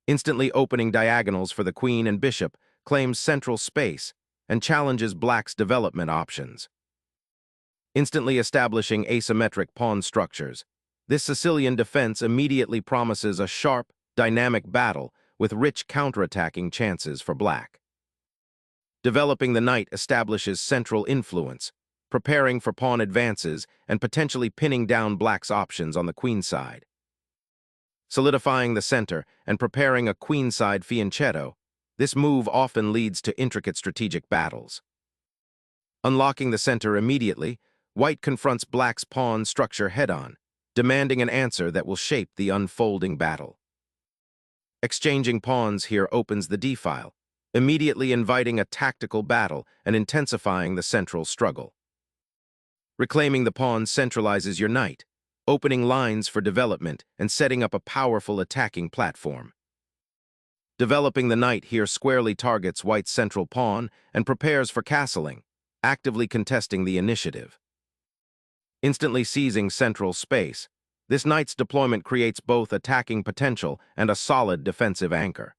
Instantly opening diagonals for the queen and bishop, claims central space, and challenges black's development options. Instantly establishing asymmetric pawn structures, this Sicilian defense immediately promises a sharp, dynamic battle with rich counterattacking chances for black. Developing the knight establishes central influence, preparing for pawn advances and potentially pinning down black's options on the queenside. Solidifying the center and preparing a queenside fianchetto, this move often leads to intricate strategic battles. Unlocking the center immediately, white confronts black's pawn structure head-on, demanding an answer that will shape the unfolding battle. Exchanging pawns here opens the d-file, immediately inviting a tactical battle and intensifying the central struggle. Reclaiming the pawn centralizes your knight, opening lines for development and setting up a powerful attacking platform. Developing the knight here squarely targets white's central pawn and prepares for castling, actively contesting the initiative. Instantly seizing central space, this knight's deployment creates both attacking potential and a solid defensive anchor.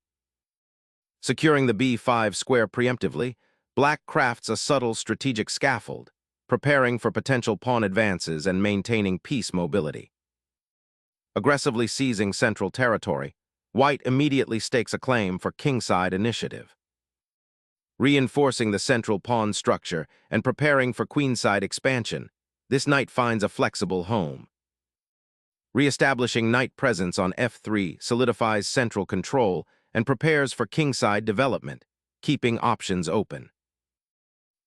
Securing the b5 square preemptively, black crafts a subtle strategic scaffold, preparing for potential pawn advances and maintaining piece mobility. Aggressively seizing central territory, white immediately stakes a claim for kingside initiative. Reinforcing the central pawn structure and preparing for queenside expansion, this knight finds a flexible home. Re-establishing knight presence on f3 solidifies central control and prepares for kingside development, keeping options open.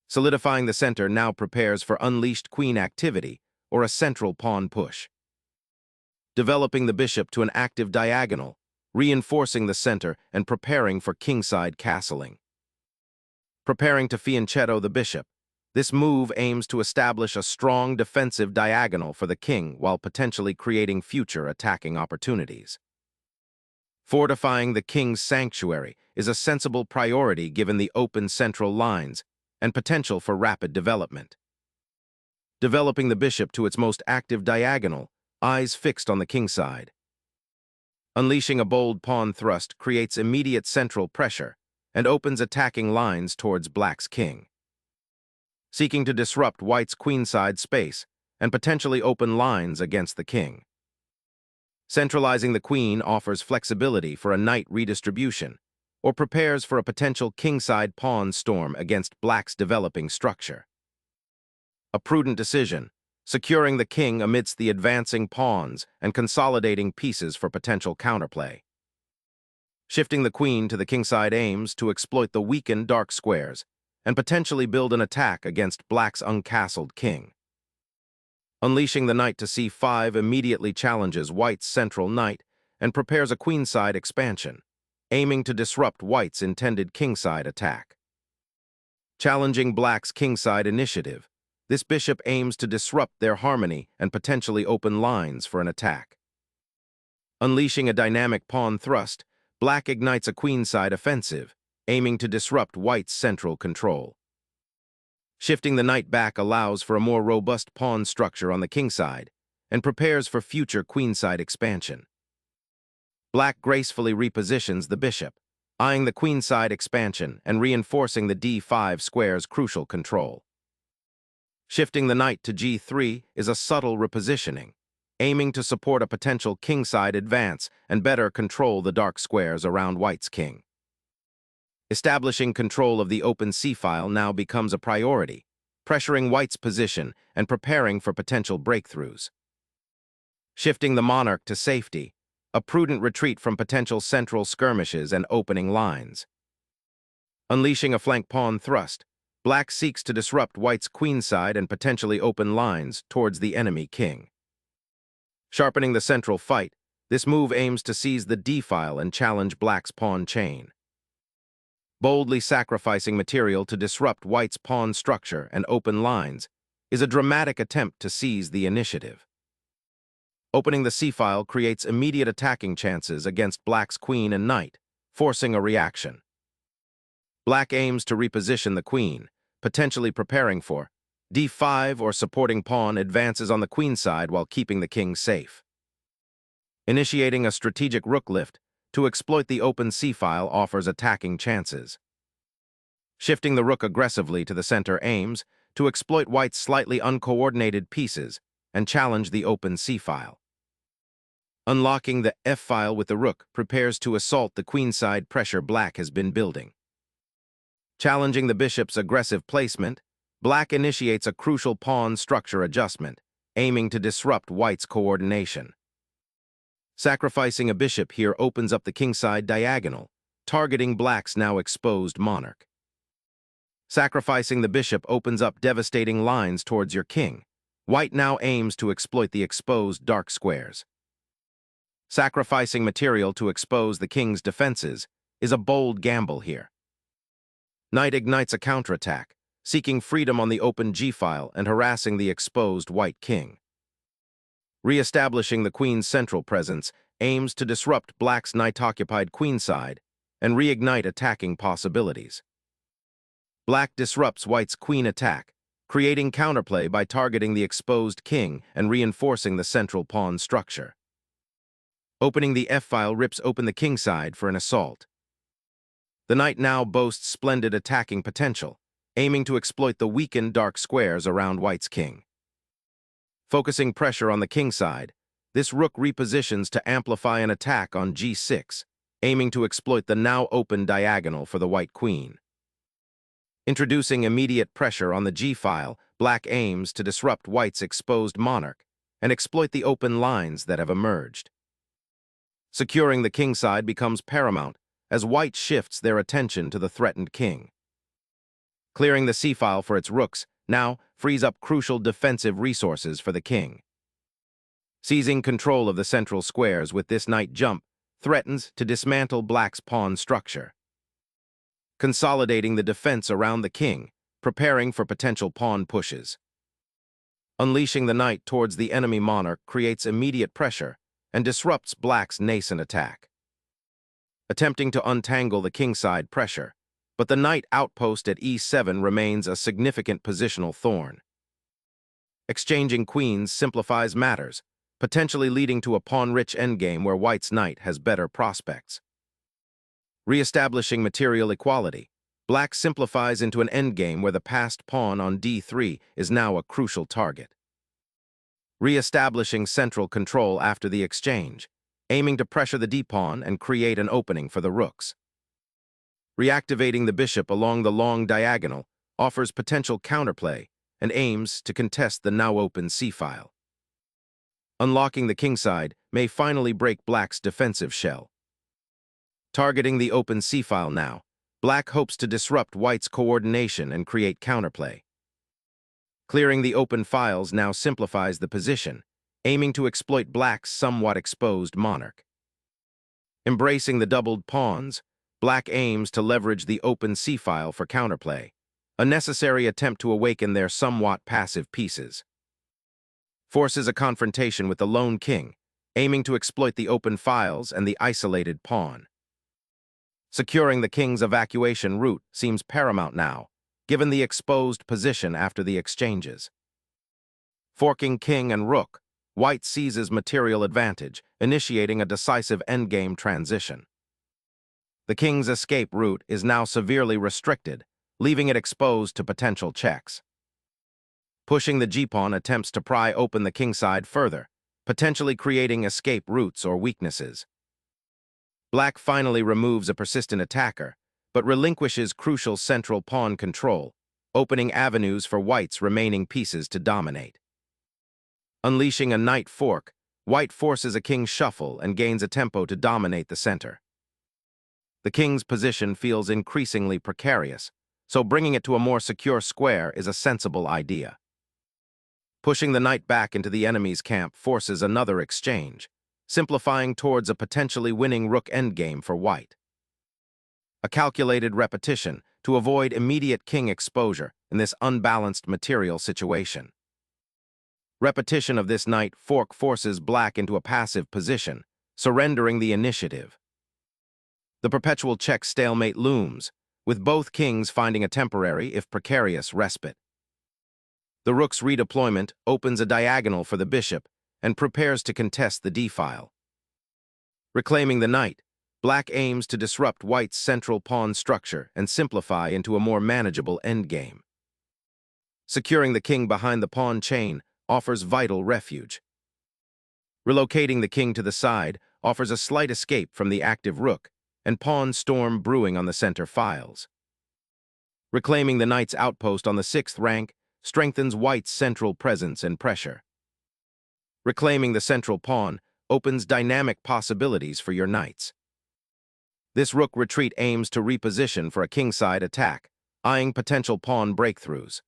Solidifying the center now prepares for unleashed queen activity or a central pawn push. Developing the bishop to an active diagonal, reinforcing the center and preparing for kingside castling. Preparing to fianchetto the bishop, this move aims to establish a strong defensive diagonal for the king while potentially creating future attacking opportunities. Fortifying the king's sanctuary is a sensible priority given the open central lines and potential for rapid development. Developing the bishop to its most active diagonal, eyes fixed on the kingside. Unleashing a bold pawn thrust creates immediate central pressure and opens attacking lines towards black's king. Seeking to disrupt white's queenside space and potentially open lines against the king. Centralizing the queen offers flexibility for a knight redistribution, or prepares for a potential kingside pawn storm against black's developing structure. A prudent decision, securing the king amidst the advancing pawns and consolidating pieces for potential counterplay. Shifting the queen to the kingside aims to exploit the weakened dark squares and potentially build an attack against black's uncastled king. Unleashing the knight to c5 immediately challenges white's central knight and prepares a queenside expansion, aiming to disrupt white's intended kingside attack. Challenging black's kingside initiative, this bishop aims to disrupt their harmony and potentially open lines for an attack. Unleashing a dynamic pawn thrust, black ignites a queenside offensive, aiming to disrupt white's central control. Shifting the knight back allows for a more robust pawn structure on the kingside and prepares for future queenside expansion. Black gracefully repositions the bishop, eyeing the queenside expansion and reinforcing the d5 square's crucial control. Shifting the knight to g3 is a subtle repositioning, aiming to support a potential kingside advance and better control the dark squares around white's king. Establishing control of the open c-file now becomes a priority, pressuring white's position and preparing for potential breakthroughs. Shifting the monarch to safety, a prudent retreat from potential central skirmishes and opening lines. Unleashing a flank pawn thrust, black seeks to disrupt white's queenside and potentially open lines towards the enemy king. Sharpening the central fight, this move aims to seize the d-file and challenge black's pawn chain. Boldly sacrificing material to disrupt white's pawn structure and open lines is a dramatic attempt to seize the initiative. Opening the c-file creates immediate attacking chances against black's queen and knight, forcing a reaction. Black aims to reposition the queen, potentially preparing for d5 or supporting pawn advances on the queenside while keeping the king safe. Initiating a strategic rook lift, to exploit the open c-file offers attacking chances. Shifting the rook aggressively to the center aims to exploit white's slightly uncoordinated pieces and challenge the open c-file. Unlocking the f-file with the rook prepares to assault the queenside pressure black has been building. Challenging the bishop's aggressive placement, black initiates a crucial pawn structure adjustment, aiming to disrupt white's coordination. Sacrificing a bishop here opens up the kingside diagonal, targeting black's now exposed monarch. Sacrificing the bishop opens up devastating lines towards your king. White now aims to exploit the exposed dark squares. Sacrificing material to expose the king's defenses is a bold gamble here. Knight ignites a counterattack, seeking freedom on the open g-file and harassing the exposed white king. Re-establishing the queen's central presence aims to disrupt black's knight-occupied queenside and reignite attacking possibilities. Black disrupts white's queen attack, creating counterplay by targeting the exposed king and reinforcing the central pawn structure. Opening the f-file rips open the kingside for an assault. The knight now boasts splendid attacking potential, aiming to exploit the weakened dark squares around white's king. Focusing pressure on the kingside, this rook repositions to amplify an attack on g6, aiming to exploit the now open diagonal for the white queen. Introducing immediate pressure on the g-file, black aims to disrupt white's exposed monarch and exploit the open lines that have emerged. Securing the kingside becomes paramount as white shifts their attention to the threatened king. Clearing the c-file for its rooks now frees up crucial defensive resources for the king. Seizing control of the central squares with this knight jump threatens to dismantle black's pawn structure. Consolidating the defense around the king, preparing for potential pawn pushes. Unleashing the knight towards the enemy monarch creates immediate pressure and disrupts black's nascent attack. Attempting to untangle the kingside pressure, but the knight outpost at e7 remains a significant positional thorn. Exchanging queens simplifies matters, potentially leading to a pawn-rich endgame where white's knight has better prospects. Re-establishing material equality, black simplifies into an endgame where the passed pawn on d3 is now a crucial target. Re-establishing central control after the exchange, aiming to pressure the d-pawn and create an opening for the rooks. Reactivating the bishop along the long diagonal offers potential counterplay and aims to contest the now open c-file. Unlocking the kingside may finally break black's defensive shell. Targeting the open c-file now, black hopes to disrupt white's coordination and create counterplay. Clearing the open files now simplifies the position, aiming to exploit black's somewhat exposed monarch. Embracing the doubled pawns, black aims to leverage the open c-file for counterplay, a necessary attempt to awaken their somewhat passive pieces. Forces a confrontation with the lone king, aiming to exploit the open files and the isolated pawn. Securing the king's evacuation route seems paramount now, given the exposed position after the exchanges. Forking king and rook, white seizes material advantage, initiating a decisive endgame transition. The king's escape route is now severely restricted, leaving it exposed to potential checks. Pushing the g-pawn attempts to pry open the kingside further, potentially creating escape routes or weaknesses. Black finally removes a persistent attacker, but relinquishes crucial central pawn control, opening avenues for white's remaining pieces to dominate. Unleashing a knight fork, white forces a king shuffle and gains a tempo to dominate the center. The king's position feels increasingly precarious, so bringing it to a more secure square is a sensible idea. Pushing the knight back into the enemy's camp forces another exchange, simplifying towards a potentially winning rook endgame for white. A calculated repetition to avoid immediate king exposure in this unbalanced material situation. Repetition of this knight fork forces black into a passive position, surrendering the initiative. The perpetual check stalemate looms, with both kings finding a temporary, if precarious, respite. The rook's redeployment opens a diagonal for the bishop and prepares to contest the d-file. Reclaiming the knight, Black aims to disrupt white's central pawn structure and simplify into a more manageable endgame. Securing the king behind the pawn chain offers vital refuge. Relocating the king to the side offers a slight escape from the active rook, and pawn storm brewing on the center files. Reclaiming the knight's outpost on the 6th rank strengthens white's central presence and pressure. Reclaiming the central pawn opens dynamic possibilities for your knights. This rook retreat aims to reposition for a kingside attack, eyeing potential pawn breakthroughs.